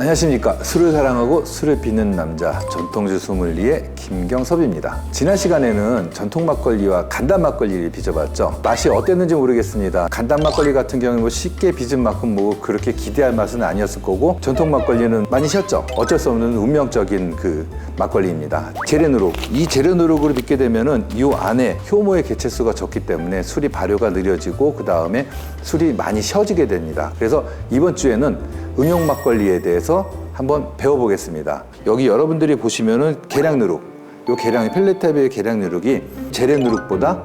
안녕하십니까. 술을 사랑하고 술을 빚는 남자 전통주 소믈리에 김경섭입니다. 지난 시간에는 전통 막걸리와 간단 막걸리를 빚어봤죠. 맛이 어땠는지 모르겠습니다. 간단 막걸리 같은 경우는 뭐 쉽게 빚은 만큼 뭐 그렇게 기대할 맛은 아니었을 거고, 전통 막걸리는 많이 쉬었죠. 어쩔 수 없는 운명적인 그 막걸리입니다. 재래누룩. 이 재래누룩으로 빚게 되면은 이 안에 효모의 개체수가 적기 때문에 술이 발효가 느려지고 그 다음에 술이 많이 쉬어지게 됩니다. 그래서 이번 주에는 응용 막걸리에 대해서 한번 배워보겠습니다. 여기 여러분들이 보시면은 계량누룩, 요 계량이 펠레타베의 계량누룩이 재래누룩보다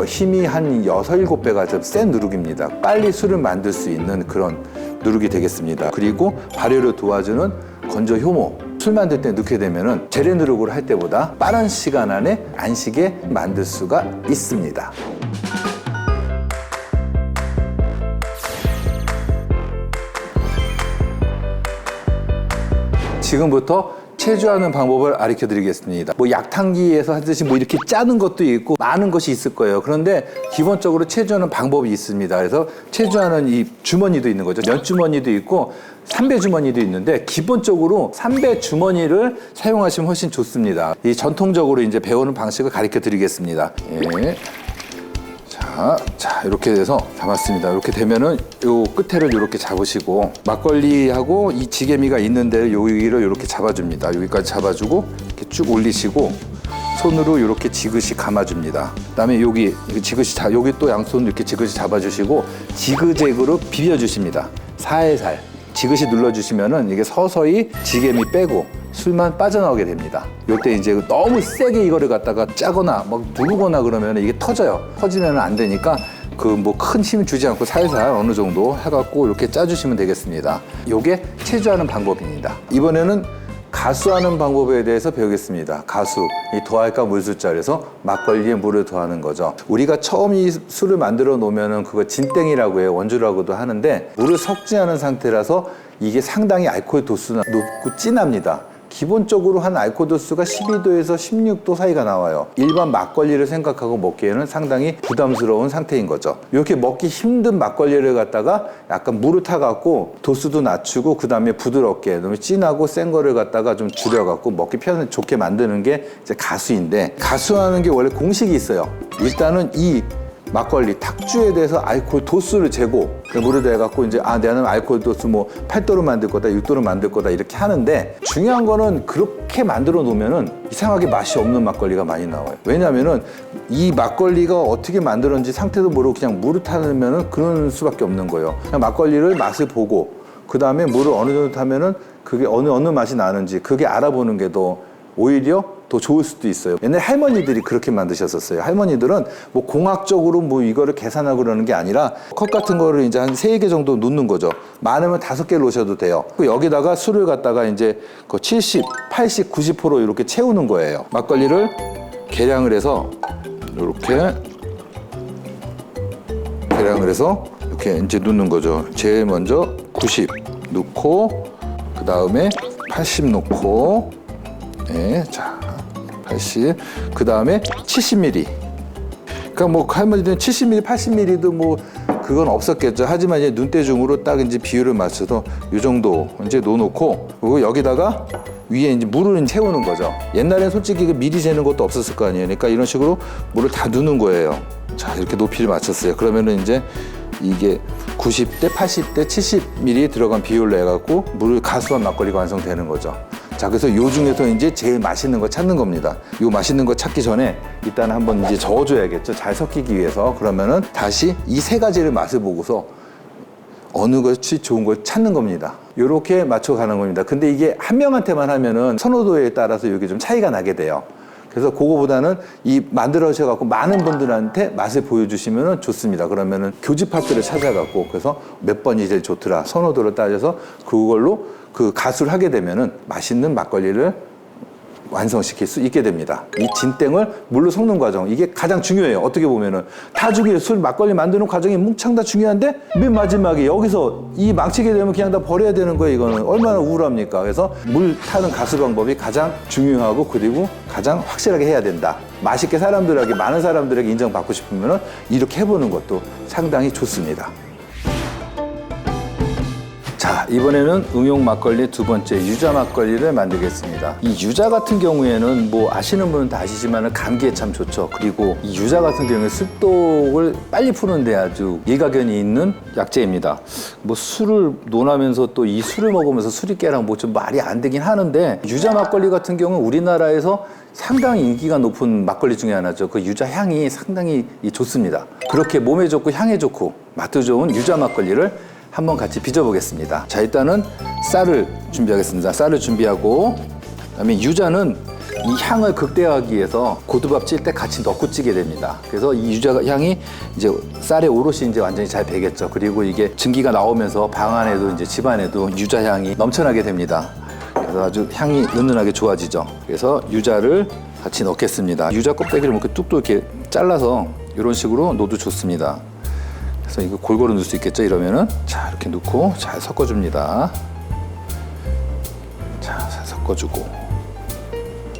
힘이 한 6, 7배가 좀 센 누룩입니다. 빨리 술을 만들 수 있는 그런 누룩이 되겠습니다. 그리고 발효를 도와주는 건조 효모. 술 만들 때 넣게 되면은 재래누룩으로 할 때보다 빠른 시간 안에 안식에 만들 수가 있습니다. 지금부터 체주하는 방법을 가르쳐 드리겠습니다. 뭐 약탕기에서 하듯이 뭐 이렇게 짜는 것도 있고 많은 것이 있을 거예요. 그런데 기본적으로 체주하는 방법이 있습니다. 그래서 체주하는 이 주머니도 있는 거죠. 면 주머니도 있고 삼배 주머니도 있는데, 기본적으로 삼배 주머니를 사용하시면 훨씬 좋습니다. 이 전통적으로 이제 배우는 방식을 가르쳐 드리겠습니다. 예. 자, 이렇게 돼서 잡았습니다. 이렇게 되면은 요 끝에를 이렇게 잡으시고, 막걸리하고 이 지게미가 있는 데를 여기를 이렇게 잡아줍니다. 여기까지 잡아주고 이렇게 쭉 올리시고 손으로 이렇게 지그시 감아줍니다. 그다음에 여기 지그시 여기 또 양손 이렇게 지그시 잡아주시고 지그재그로 비벼주십니다. 살살 지그시 눌러주시면은 이게 서서히 지게미 빼고 술만 빠져나오게 됩니다. 요때 이제 너무 세게 이거를 갖다가 짜거나 막 누르거나 그러면 이게 터져요. 터지면 안 되니까 그 뭐 큰 힘 주지 않고 살살 어느 정도 해갖고 이렇게 짜주시면 되겠습니다. 요게 체주하는 방법입니다. 이번에는 가수하는 방법에 대해서 배우겠습니다. 가수, 이 더할까 물수자, 그래서 막걸리에 물을 더하는 거죠. 우리가 처음 이 술을 만들어 놓으면은 그거 진땡이라고 해요. 원주라고도 하는데, 물을 섞지 않은 상태라서 이게 상당히 알코올 도수가 높고 진합니다. 기본적으로 한 알코올 도수가 12도에서 16도 사이가 나와요. 일반 막걸리를 생각하고 먹기에는 상당히 부담스러운 상태인 거죠. 이렇게 먹기 힘든 막걸리를 갖다가 약간 물을 타갖고 도수도 낮추고 그 다음에 부드럽게 너무 진하고 센 거를 갖다가 좀 줄여갖고 먹기 좋게 만드는 게 이제 가수인데, 가수하는 게 원래 공식이 있어요. 일단은 이 막걸리 탁주에 대해서 알코올 도수를 재고 물을 대갖고 이제 나는 알코올 도수 뭐 8도로 만들 거다, 6도로 만들 거다 이렇게 하는데, 중요한 거는 그렇게 만들어 놓으면은 이상하게 맛이 없는 막걸리가 많이 나와요. 왜냐면은 이 막걸리가 어떻게 만들었는지 상태도 모르고 그냥 물을 타면은 그런 수밖에 없는 거예요. 그냥 막걸리를 맛을 보고 그 다음에 물을 어느 정도 타면은 그게 어느 맛이 나는지 그게 알아보는 게 더 오히려 더 좋을 수도 있어요. 옛날 할머니들이 그렇게 만드셨었어요. 할머니들은 뭐 공학적으로 뭐 이거를 계산하고 그러는 게 아니라 컵 같은 거를 이제 한 3개 정도 놓는 거죠. 많으면 5개 놓으셔도 돼요. 여기다가 술을 갖다가 이제 그 70, 80, 90% 이렇게 채우는 거예요. 막걸리를 계량을 해서 이렇게 계량을 해서 이렇게 이제 넣는 거죠. 제일 먼저 90 넣고 그 다음에 80 넣고, 네, 자, 80. 그 다음에 70ml. 그러니까 뭐 할머니들은 70ml, 80ml도 뭐 그건 없었겠죠. 하지만 이제 눈대중으로 딱 이제 비율을 맞춰서 이 정도 이제 넣어놓고, 그리고 여기다가 위에 이제 물을 채우는 거죠. 옛날엔 솔직히 미리 재는 것도 없었을 거 아니에요. 그러니까 이런 식으로 물을 다 넣는 거예요. 자, 이렇게 높이를 맞췄어요. 그러면은 이제 이게 90대, 80대, 70ml 들어간 비율로 해갖고 물을 가수한 막걸리가 완성되는 거죠. 자, 그래서 요 중에서 이제 제일 맛있는 거 찾는 겁니다. 요 맛있는 거 찾기 전에 일단 한번 이제 저어줘야겠죠. 잘 섞이기 위해서. 그러면은 다시 이 3가지를 맛을 보고서 어느 것이 좋은 걸 찾는 겁니다. 요렇게 맞춰가는 겁니다. 근데 이게 한 명한테만 하면은 선호도에 따라서 이게 좀 차이가 나게 돼요. 그래서 그거보다는 이 만들어셔갖고 많은 분들한테 맛을 보여주시면 좋습니다. 그러면은 교집합들을 찾아갖고 그래서 몇 번이 제일 좋더라 선호도를 따져서 그걸로 그 가수를 하게 되면은 맛있는 막걸리를 완성시킬 수 있게 됩니다. 이 진땡을 물로 섞는 과정, 이게 가장 중요해요. 어떻게 보면은 다중에 술 막걸리 만드는 과정이 뭉창 다 중요한데 맨 마지막에 여기서 이 망치게 되면 그냥 다 버려야 되는 거예요. 이거는 얼마나 우울합니까? 그래서 물 타는 가수 방법이 가장 중요하고 그리고 가장 확실하게 해야 된다. 맛있게 사람들에게, 많은 사람들에게 인정받고 싶으면은 이렇게 해보는 것도 상당히 좋습니다. 자, 이번에는 응용 막걸리 두 번째 유자 막걸리를 만들겠습니다. 이 유자 같은 경우에는 뭐 아시는 분은 다 아시지만 감기에 참 좋죠. 그리고 이 유자 같은 경우에 습독을 빨리 푸는데 아주 일가견이 있는 약재입니다. 뭐 술을 논하면서 또 이 술을 먹으면서 술이 깨랑 뭐 좀 말이 안 되긴 하는데, 유자 막걸리 같은 경우는 우리나라에서 상당히 인기가 높은 막걸리 중에 하나죠. 그 유자 향이 상당히 좋습니다. 그렇게 몸에 좋고 향에 좋고 맛도 좋은 유자 막걸리를 한번 같이 빚어보겠습니다. 자, 일단은 쌀을 준비하겠습니다. 쌀을 준비하고, 그다음에 유자는 이 향을 극대화하기 위해서 고두밥 찔 때 같이 넣고 찌게 됩니다. 그래서 이 유자 향이 이제 쌀에 오롯이 이제 완전히 잘 배겠죠. 그리고 이게 증기가 나오면서 방 안에도 이제 집 안에도 유자 향이 넘쳐나게 됩니다. 그래서 아주 향이 은은하게 좋아지죠. 그래서 유자를 같이 넣겠습니다. 유자 껍데기를 이렇게 뚝뚝 이렇게 잘라서 이런 식으로 넣어도 좋습니다. 그래서 이거 골고루 넣을 수 있겠죠. 이러면은 자, 이렇게 넣고 잘 섞어줍니다. 자, 잘 섞어주고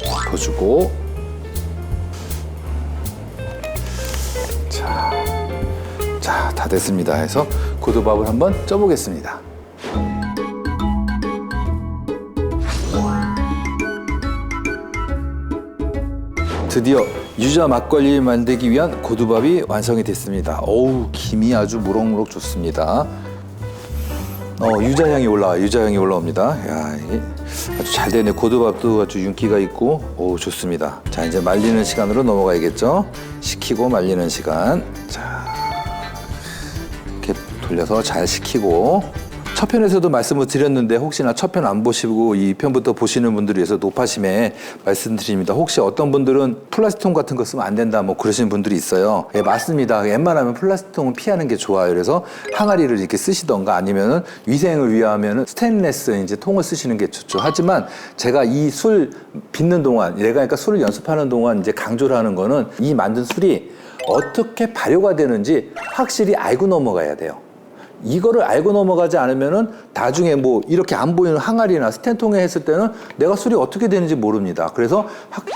덮어주고, 자, 다 됐습니다. 해서 고두밥을 한번 쪄보겠습니다. 드디어 유자 막걸리 만들기 위한 고두밥이 완성이 됐습니다. 어우, 김이 아주 무럭무럭 좋습니다. 유자 향이 올라와요. 유자 향이 올라옵니다. 야, 이게 아주 잘 되네. 고두밥도 아주 윤기가 있고, 오, 좋습니다. 자, 이제 말리는 시간으로 넘어가야겠죠. 식히고 말리는 시간. 자, 이렇게 돌려서 잘 식히고. 첫 편에서도 말씀을 드렸는데 혹시나 첫 편 안 보시고 이 편부터 보시는 분들을 위해서 높아심에 말씀드립니다. 혹시 어떤 분들은 플라스틱통 같은 거 쓰면 안 된다 뭐 그러시는 분들이 있어요. 예, 맞습니다. 웬만하면 플라스틱통은 피하는 게 좋아요. 그래서 항아리를 이렇게 쓰시던가 아니면은 위생을 위하면은 스테인레스 이제 통을 쓰시는 게 좋죠. 하지만 제가 이 술 빚는 동안, 내가 그러니까 술을 연습하는 동안 이제 강조를 하는 거는 이 만든 술이 어떻게 발효가 되는지 확실히 알고 넘어가야 돼요. 이거를 알고 넘어가지 않으면은 나중에 뭐 이렇게 안 보이는 항아리나 스텐통에 했을 때는 내가 술이 어떻게 되는지 모릅니다. 그래서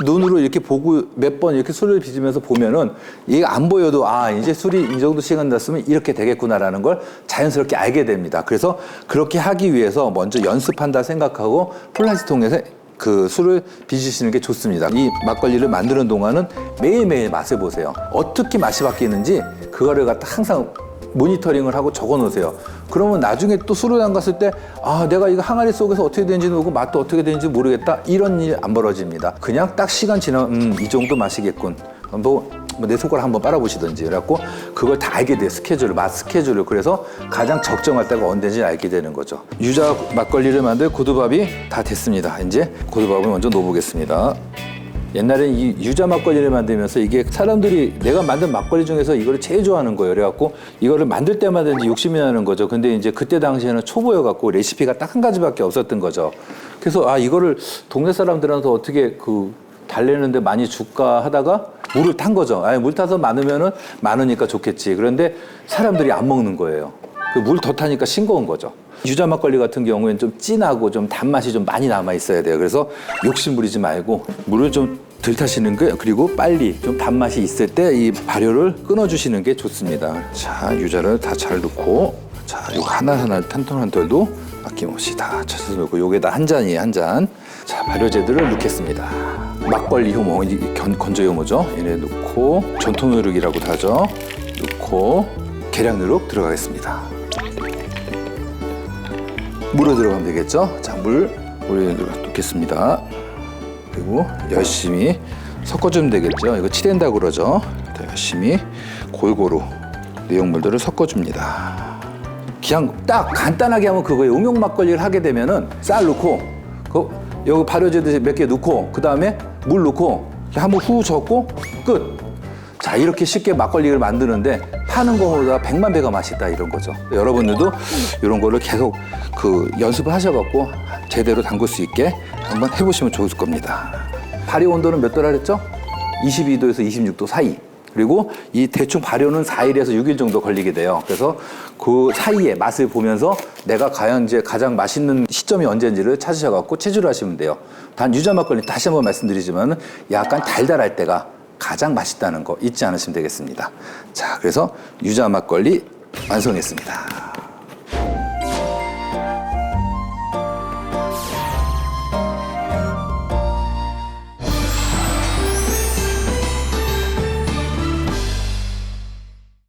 눈으로 이렇게 보고 몇 번 이렇게 술을 빚으면서 보면은 이게 안 보여도 아, 이제 술이 이 정도 시간 됐으면 이렇게 되겠구나라는 걸 자연스럽게 알게 됩니다. 그래서 그렇게 하기 위해서 먼저 연습한다 생각하고 플라스틱통에서 그 술을 빚으시는 게 좋습니다. 이 막걸리를 만드는 동안은 매일매일 맛을 보세요. 어떻게 맛이 바뀌는지 그거를 갖다 항상 모니터링을 하고 적어 놓으세요. 그러면 나중에 또 술을 담갔을 때 아, 내가 이거 항아리 속에서 어떻게 되는지 모르고 맛도 어떻게 되는지 모르겠다, 이런 일 안 벌어집니다. 그냥 딱 시간 지나면 이 정도 맛이겠군, 뭐 내 손가락 한번 빨아보시든지 그래갖고 그걸 다 알게 돼요. 스케줄을, 맛 스케줄을. 그래서 가장 적정할 때가 언제인지 알게 되는 거죠. 유자 막걸리를 만들 고두밥이 다 됐습니다. 이제 고두밥을 먼저 넣어보겠습니다. 옛날엔 이 유자 막걸리를 만들면서 이게 사람들이 내가 만든 막걸리 중에서 이거를 제일 좋아하는 거예요. 그래갖고 이거를 만들 때마다 이제 욕심이 나는 거죠. 근데 이제 그때 당시에는 초보여갖고 레시피가 딱 한 가지밖에 없었던 거죠. 그래서 아, 이거를 동네 사람들한테 어떻게 달래는데 많이 줄까 하다가 물을 탄 거죠. 아니, 물 타서 많으니까 좋겠지. 그런데 사람들이 안 먹는 거예요. 물 더 타니까 싱거운 거죠. 유자 막걸리 같은 경우에는 좀 진하고 좀 단맛이 좀 많이 남아 있어야 돼요. 그래서 욕심 부리지 말고 물을 좀 덜 타시는 게, 그리고 빨리 좀 단맛이 있을 때 이 발효를 끊어주시는 게 좋습니다. 자, 유자를 다 잘 넣고, 자, 요거 하나하나 한 톨도 아낌없이 다 쳐서 넣고, 요게다 한 잔이에요, 한 잔. 자, 발효제들을 넣겠습니다. 막걸리 효모, 건조 효모죠. 얘네 넣고, 전통 누룩이라고도 하죠. 넣고, 계량 누룩 들어가겠습니다. 물에 들어가면 되겠죠. 자, 물에 넣겠습니다. 그리고 열심히 섞어주면 되겠죠. 이거 치댄다고 그러죠. 열심히 골고루 내용물들을 섞어줍니다. 그냥 딱 간단하게 하면 그거예요. 응용 막걸리를 하게 되면은 쌀 넣고, 여기 발효제도 몇 개 넣고, 그 다음에 물 넣고, 한번 후 저고 끝. 자, 이렇게 쉽게 막걸리를 만드는데 파는 거보다 100만 배가 맛있다, 이런 거죠. 여러분들도 이런 거를 계속 연습을 하셔갖고 제대로 담글 수 있게 한번 해보시면 좋을 겁니다. 발효 온도는 몇 도라 그랬죠? 22도에서 26도 사이. 그리고 이 대충 발효는 4일에서 6일 정도 걸리게 돼요. 그래서 그 사이에 맛을 보면서 내가 과연 이제 가장 맛있는 시점이 언제인지를 찾으셔갖고 체주를 하시면 돼요. 단 유자 막걸리 다시 한번 말씀드리지만 약간 달달할 때가 가장 맛있다는 거 잊지 않으시면 되겠습니다. 자, 그래서 유자 막걸리 완성했습니다.